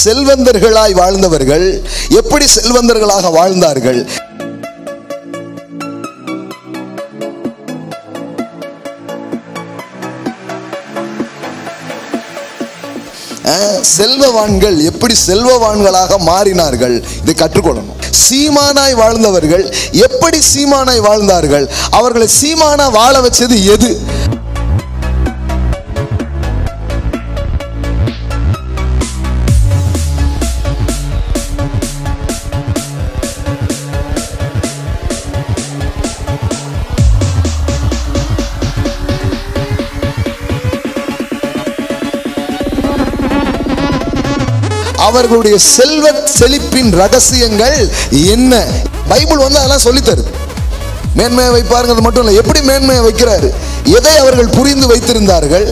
செல்வந்தர்களாய் வாழ்ந்தவர்கள் எப்படி செல்வந்தர்களாக வாழ்ந்தார்கள்? செல்வவான்கள் எப்படி செல்வவான்களாக மாறினார்கள்? இதை கற்றுக்கொள்ளணும். சீமானாய் வாழ்ந்தவர்கள் எப்படி சீமானாய் வாழ்ந்தார்கள்? அவர்களை சீமானா வாழ வச்சது எது? அவர்களுடைய செல்வ செழிப்பின் ரகசியங்கள் என்ன? பைபிள் அதெல்லாம் சொல்லி தருது. மேன்மையை வைப்பாருங்கிறது மட்டும் இல்லை, எப்படி மேன்மையை வைக்கிறாரு, எதை அவர்கள் புரிந்து வைத்திருந்தார்கள்,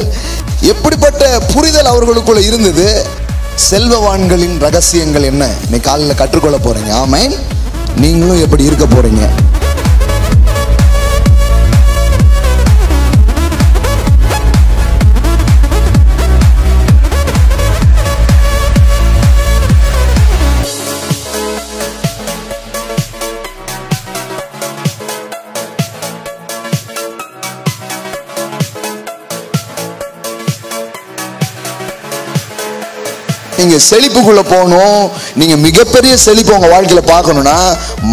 எப்படிப்பட்ட புரிதல் அவர்களுக்குள்ள இருந்தது, செல்வவான்களின் ரகசியங்கள் என்ன? இன்னைக்கு காலையில் கற்றுக்கொள்ள போறீங்க. ஆமென். நீங்களும் எப்படி இருக்க போறீங்க? நீங்க செழிப்புக்குள்ள போகணும், நீங்க மிகப்பெரிய செழிப்பு உங்க வாழ்க்கையில பார்க்கணும்னா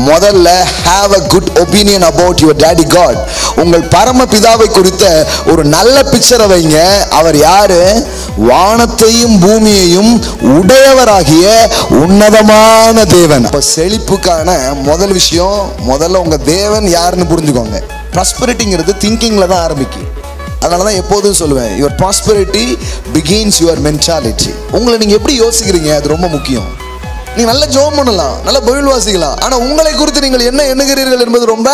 முதல்ல have a good opinion about your daddy God. உங்கள் பரம பிதாவை குறித்த ஒரு நல்ல பிக்சரை வைங்க. அவர் யாரு? வானத்தையும் பூமியையும் உடையவராகிய உன்னதமான தேவன். அப்ப செழிப்புக்கான முதல் விஷயம், முதல்ல உங்க தேவன் யாருன்னு புரிஞ்சுக்கோங்க. ப்ராஸ்பெரிட்டிங்கிறது திங்கிங்ல தான் ஆரம்பிக்கும். அதனாலதான் எப்போதும் சொல்லுவேன், your prosperity begins your mentality. உங்களை நீங்க எப்படி யோசிக்கிறீங்க அது ரொம்ப முக்கியம். நீங்க நல்ல ஜெபம் பண்ணலாம், நல்ல பைபிள் வாசிக்கலாம், ஆனா உங்களை குறித்து நீங்கள் என்ன எண்ணுகிறீர்கள் என்பது ரொம்ப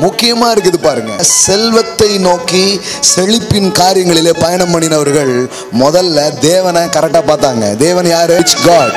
முக்கியமா இருக்குது. பாருங்க, செல்வத்தை நோக்கி செழிப்பின் காரியங்களிலே பயணம் பண்ணினவர்கள் முதல்ல தேவனை கரெக்டா பார்த்தாங்க. தேவன் யாரு? God.